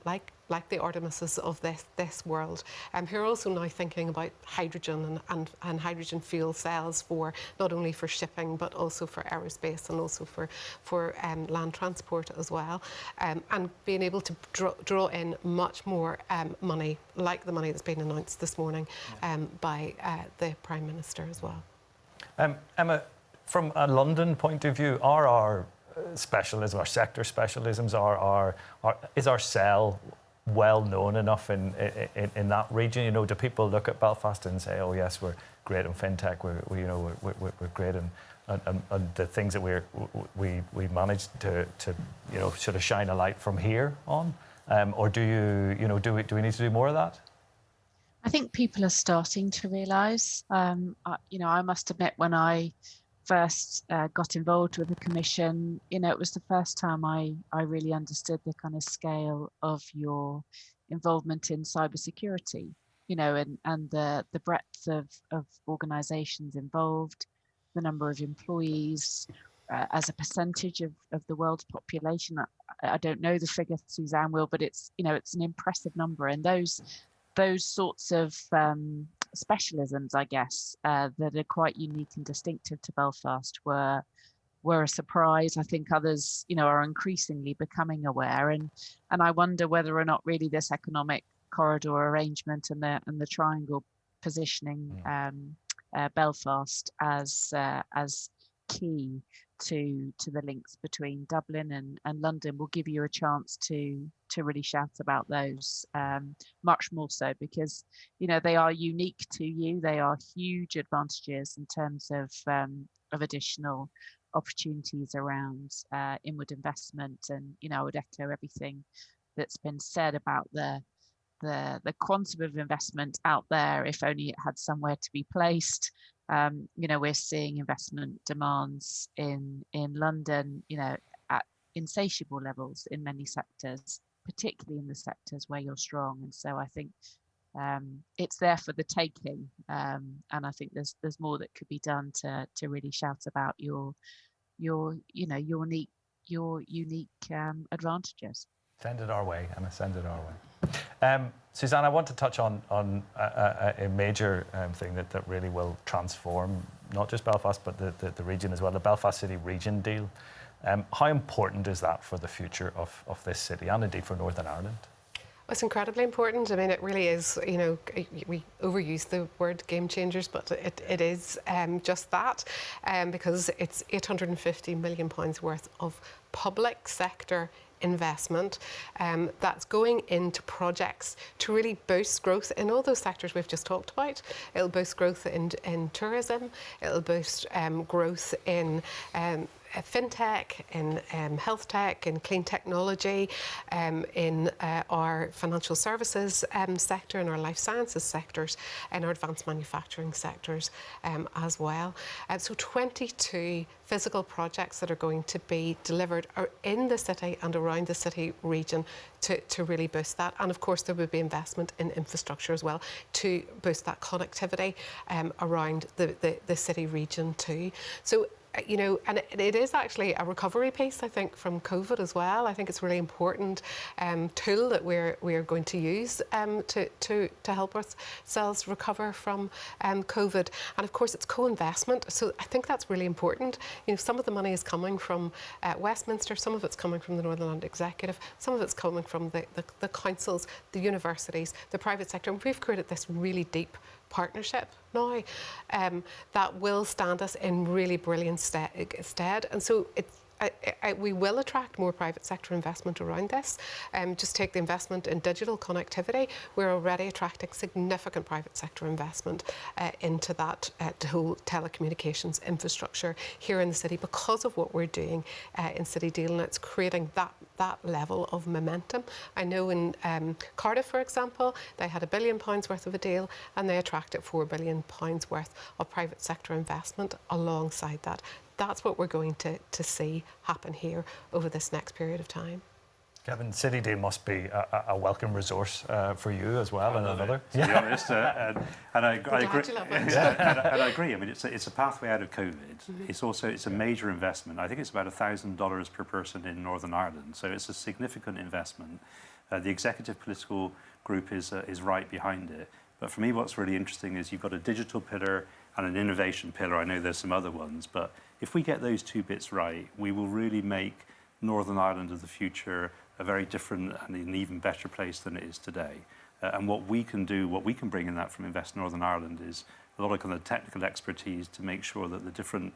like the Artemises of this world, who are also now thinking about hydrogen and hydrogen fuel cells for not only for shipping but also for aerospace and also for land transport as well, and being able to draw in much more money, like the money that's been announced this morning by the Prime Minister as well. Emma, from a London point of view, are our specialism, our sector specialisms, is our cell well known enough in that region? Do people look at Belfast and say, "Oh yes, we're great in fintech. We're great in and the things that we managed to sort of shine a light from here on?" Or do we need to do more of that? I think people are starting to realise. I must admit, when I first got involved with the commission, it was the first time I really understood the kind of scale of your involvement in cybersecurity, and the breadth of organizations involved, the number of employees as a percentage of the world's population. I don't know the figure, Suzanne will, but it's an impressive number. And those sorts of specialisms, I guess, that are quite unique and distinctive to Belfast were a surprise. I think others, are increasingly becoming aware, and I wonder whether or not really this economic corridor arrangement and the triangle positioning Belfast as key to the links between Dublin and London will give you a chance to really shout about those much more so, because they are unique to you. They are huge advantages in terms of additional opportunities around inward investment. And I would echo everything that's been said about the quantum of investment out there, if only it had somewhere to be placed. We're seeing investment demands in London, at insatiable levels in many sectors, particularly in the sectors where you're strong. And so I think it's there for the taking, and I think there's more that could be done to really shout about your unique advantages. Send it our way, Emma, send it our way. Suzanne, I want to touch on a major thing that really will transform not just Belfast, but the region as well, the Belfast City Region deal. How important is that for the future of this city and indeed for Northern Ireland? It's incredibly important. I mean, it really is, we overuse the word game changers, but it is just that, because it's £850 million worth of public sector investment that's going into projects to really boost growth in all those sectors we've just talked about. It'll boost growth in tourism, it'll boost growth in fintech, in health tech, in clean technology, in our financial services sector, in our life sciences sectors, in our advanced manufacturing sectors as well. So 22 physical projects that are going to be delivered are in the city and around the city region to really boost that. And of course there would be investment in infrastructure as well to boost that connectivity around the city region too. So and it is actually a recovery piece, I think, from COVID as well. I think it's a really important tool that we're going to use to help ourselves recover from COVID. And of course, it's co-investment. So I think that's really important. Some of the money is coming from Westminster, some of it's coming from the Northern Ireland Executive, some of it's coming from the councils, the universities, the private sector. And we've created this really deep partnership now that will stand us in really brilliant stead. And so we will attract more private sector investment around this. Just take the investment in digital connectivity. We're already attracting significant private sector investment into that whole telecommunications infrastructure here in the city because of what we're doing in City Deal, and it's creating that level of momentum. I know in Cardiff, for example, they had £1 billion worth of a deal and they attracted £4 billion worth of private sector investment alongside that. That's what we're going to see happen here over this next period of time. Kevin, City Deal must be a welcome resource for you as well, and another. To be honest, and I agree. And I agree. I mean, it's a pathway out of COVID. It's a major investment. I think it's about $1,000 per person in Northern Ireland. So it's a significant investment. The executive political group is right behind it. But for me, what's really interesting is you've got a digital pillar and an innovation pillar. I know there's some other ones, but if we get those two bits right, we will really make Northern Ireland of the future a very different and an even better place than it is today. And what we can do, what we can bring in that from Invest Northern Ireland is a lot of kind of technical expertise to make sure that the different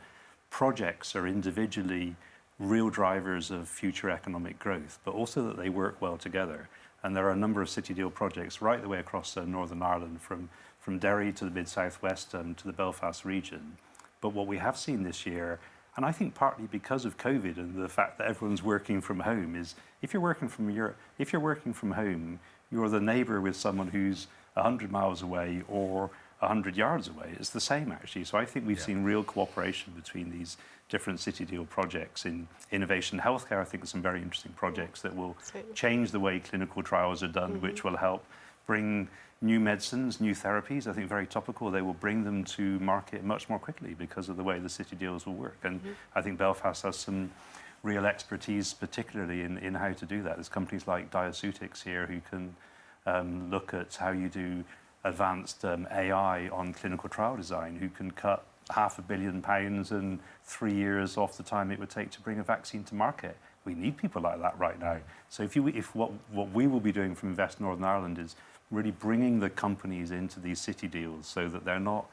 projects are individually real drivers of future economic growth, but also that they work well together. And there are a number of City Deal projects right the way across Northern Ireland, from Derry to the Mid-South West to the Belfast region. But what we have seen this year, and I think partly because of COVID and the fact that everyone's working from home, is if you're working from home, you're the neighbour with someone who's 100 miles away or 100 yards away. It's the same, actually. So I think we've seen real cooperation between these different City Deal projects. In innovation healthcare, I think there's some very interesting projects that will change the way clinical trials are done, which will help bring new medicines, new therapies. I think very topical. They will bring them to market much more quickly because of the way the City Deals will work. And I think Belfast has some real expertise, particularly in how to do that. There's companies like Diaceutics here who can look at how you do advanced AI on clinical trial design, who can cut £500 million in 3 years off the time it would take to bring a vaccine to market. We need people like that right now. So if what we will be doing from Invest Northern Ireland is really bringing the companies into these City Deals so that they're not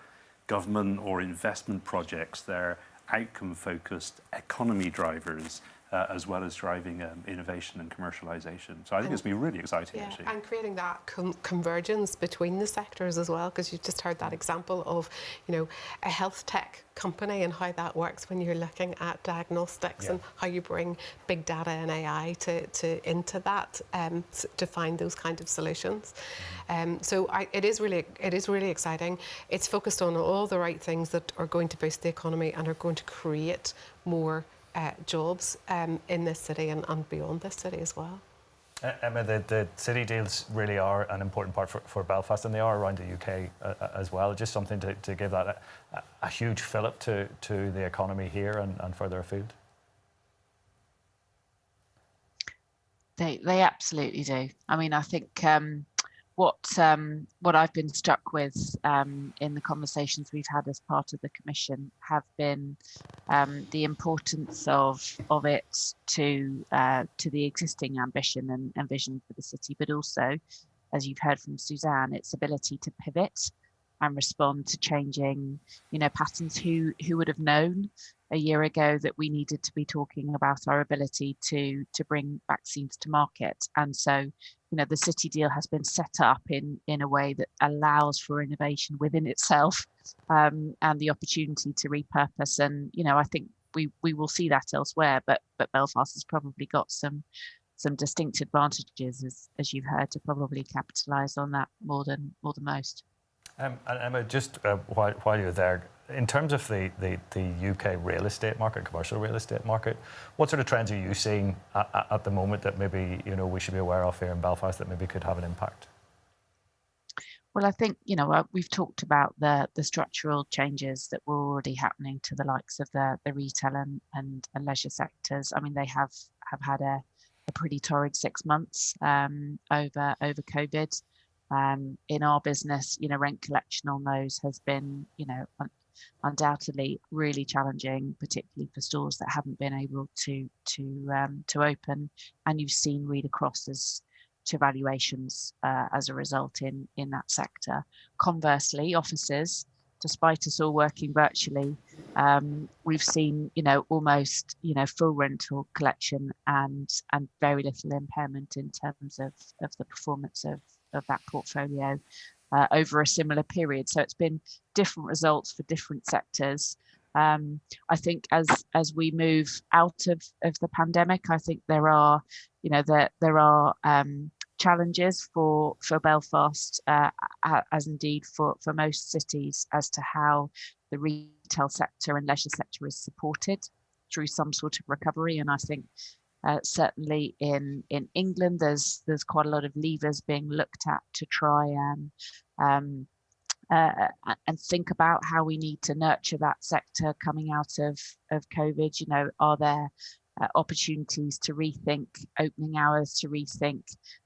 government or investment projects, they're outcome-focused economy drivers, as well as driving innovation and commercialisation. So I think it's been really exciting, actually. And creating that convergence between the sectors as well, because you've just heard that example of, a health tech company and how that works when you're looking at diagnostics and how you bring big data and AI into that to find those kind of solutions. So it is really exciting. It's focused on all the right things that are going to boost the economy and are going to create more jobs in this city and beyond this city as well. Emma, the City Deals really are an important part for Belfast, and they are around the UK as well. Just something to give that a huge fillip to the economy here and further afield. They absolutely do. I mean, I think what I've been struck with in the conversations we've had as part of the commission have been the importance of it to the existing ambition and vision for the city, but also, as you've heard from Suzanne, its ability to pivot and respond to changing, patterns. Who would have known a year ago that we needed to be talking about our ability to bring vaccines to market? And so, the City Deal has been set up in a way that allows for innovation within itself, and the opportunity to repurpose. And, I think we will see that elsewhere, but Belfast has probably got some distinct advantages, as you've heard, to probably capitalise on that more than most. And Emma, just while you're there, in terms of the UK real estate market, commercial real estate market, what sort of trends are you seeing at the moment that maybe we should be aware of here in Belfast that maybe could have an impact? Well, I think we've talked about the structural changes that were already happening to the likes of the retail and leisure sectors. I mean, they have had a pretty torrid 6 months over COVID. In our business, rent collection on those has been, undoubtedly really challenging, particularly for stores that haven't been able to open. And you've seen read acrosses to valuations as a result in that sector. Conversely, offices, despite us all working virtually, we've seen, almost, full rental collection and very little impairment in terms of the performance of that portfolio over a similar period. So it's been different results for different sectors. I think as we move out of the pandemic, I think there are challenges for Belfast, as indeed for most cities, as to how the retail sector and leisure sector is supported through some sort of recovery. And I think certainly in England, there's quite a lot of levers being looked at to try and think about how we need to nurture that sector coming out of COVID. Are there opportunities to rethink opening hours, to rethink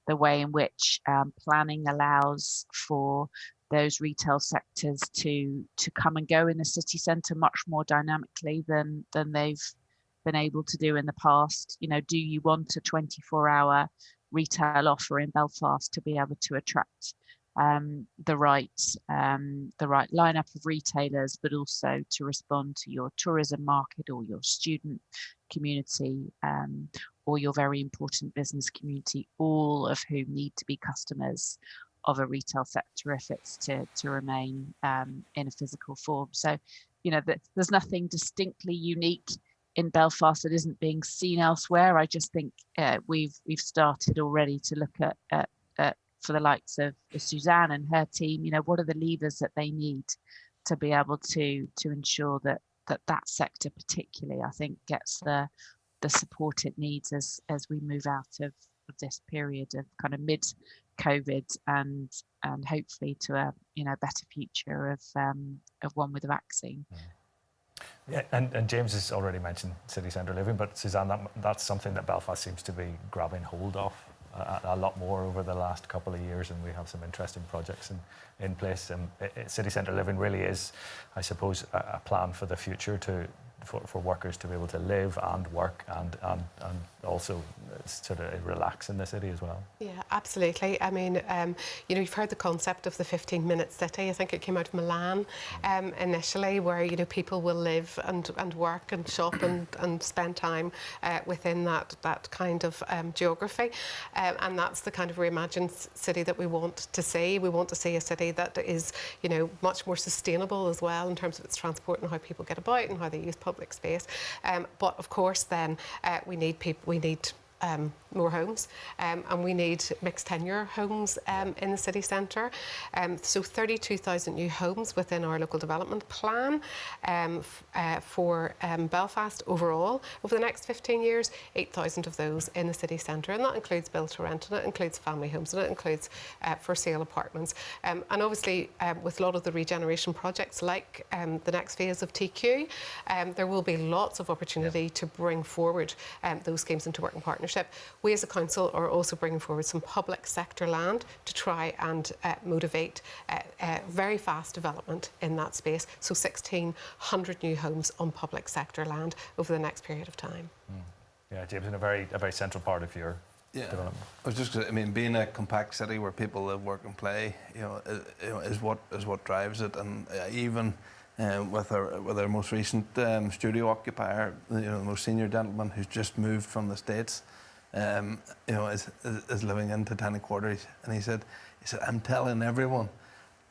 the way in which planning allows for those retail sectors to come and go in the city centre much more dynamically than they've been able to do in the past. Do you want a 24-hour retail offer in Belfast to be able to attract the right lineup of retailers, but also to respond to your tourism market or your student community, or your very important business community, all of whom need to be customers of a retail sector if it's to remain in a physical form. So, there's nothing distinctly unique in Belfast that isn't being seen elsewhere. I just think we've started already to look at for the likes of Suzanne and her team, what are the levers that they need to be able to ensure that sector particularly, I think, gets the support it needs as we move out of this period of kind of mid-COVID and hopefully to a better future of one with a vaccine. Yeah, and James has already mentioned city centre living, but Suzanne, that's something that Belfast seems to be grabbing hold of a lot more over the last couple of years, and we have some interesting projects in place. City centre living really is, I suppose, a plan for the future for workers to be able to live and work and also sort of relax in the city as well. Yeah, absolutely. I mean, you've heard the concept of the 15-minute city. I think it came out of Milan initially, where, people will live and work and shop and spend time within that kind of geography. And that's the kind of reimagined city that we want to see. We want to see a city that is, much more sustainable as well in terms of its transport and how people get about and how they use public space. But of course, then we need more homes, and we need mixed tenure homes in the city centre. So 32,000 new homes within our local development plan for Belfast overall. Over the next 15 years, 8,000 of those in the city centre, and that includes build to rent, and it includes family homes, and it includes for sale apartments. And obviously, with a lot of the regeneration projects, like the next phase of TQ, there will be lots of opportunity to bring forward those schemes into working partnership. We as a council are also bringing forward some public sector land to try and motivate very fast development in that space. So 1,600 new homes on public sector land over the next period of time. Yeah, James, in a very central part of your development. I was just, being a compact city where people live, work, and play, is what drives it, and even. With our most recent studio occupier, the most senior gentleman who's just moved from the States, is living in Titanic quarters, and he said, I'm telling everyone,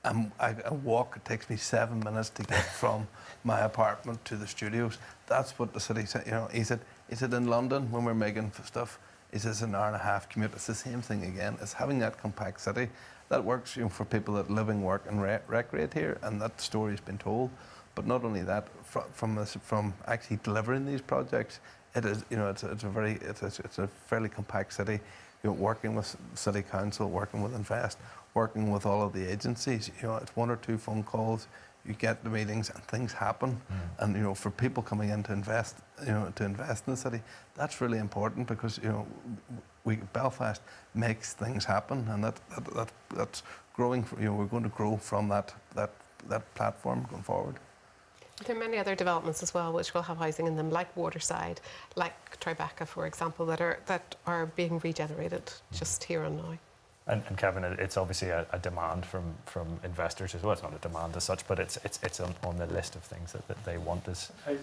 I walk. It takes me 7 minutes to get from my apartment to the studios. That's what the city said. He said in London when we're making stuff, he says an hour and a half commute. It's the same thing again. It's having that compact city. That works, for people that live and work and recreate here, and that story's been told. But not only that, from actually delivering these projects, it is, it's a fairly compact city. Working with City Council, working with Invest, working with all of the agencies. It's 1 or 2 phone calls. You get the meetings and things happen. And for people coming in to invest, to invest in the city, that's really important because Belfast makes things happen, and that's growing. We're going to grow from that platform going forward. There are many other developments as well which will have housing in them, like Waterside, like Tribeca, for example, that are being regenerated just here and now. And Kevin, it's obviously a demand from investors as well. It's not a demand as such, but it's on the list of things that they want. I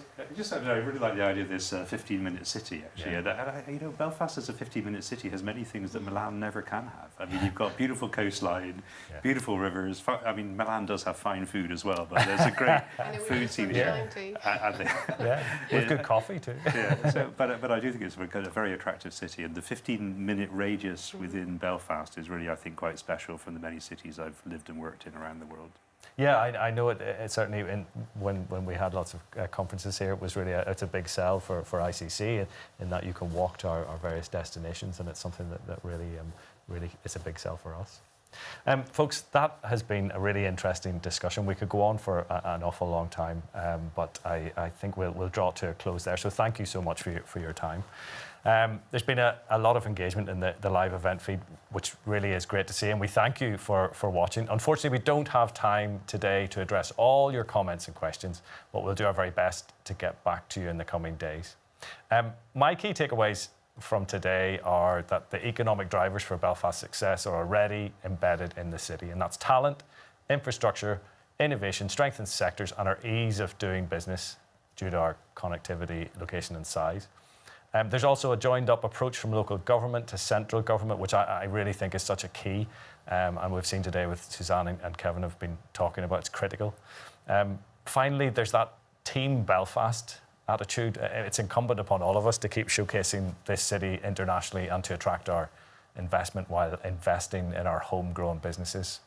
really like the idea of this 15-minute city, actually. Yeah. Belfast as a 15-minute city has many things that Milan never can have. I mean, you've got beautiful coastline, beautiful rivers. I mean, Milan does have fine food as well, but there's a great food scene here. With good coffee too. But I do think it's a very attractive city, and the 15-minute radius within Belfast is really, I think, quite special from the many cities I've lived and worked in around the world. Yeah, I know it certainly. When we had lots of conferences here, it was really it's a big sell for ICC in that you can walk to our various destinations, and it's something that really is a big sell for us. Folks, that has been a really interesting discussion. We could go on for an awful long time, but I think we'll draw it to a close there. So thank you so much for your time. There's been a lot of engagement in the live event feed, which really is great to see, and we thank you for watching. Unfortunately, we don't have time today to address all your comments and questions, but we'll do our very best to get back to you in the coming days. My key takeaways from today are that the economic drivers for Belfast's success are already embedded in the city, and that's talent, infrastructure, innovation, strengthened sectors, and our ease of doing business due to our connectivity, location and size. There's also a joined-up approach from local government to central government, which I really think is such a key, and we've seen today with Suzanne and Kevin have been talking about it's critical. Finally, there's that Team Belfast attitude. It's incumbent upon all of us to keep showcasing this city internationally and to attract our investment while investing in our homegrown businesses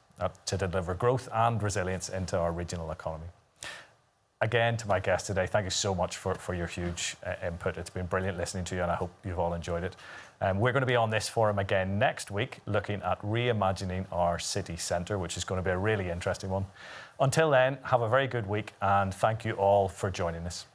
to deliver growth and resilience into our regional economy. Again, to my guest today, thank you so much for your huge input. It's been brilliant listening to you, and I hope you've all enjoyed it. We're going to be on this forum again next week, looking at reimagining our city centre, which is going to be a really interesting one. Until then, have a very good week, and thank you all for joining us.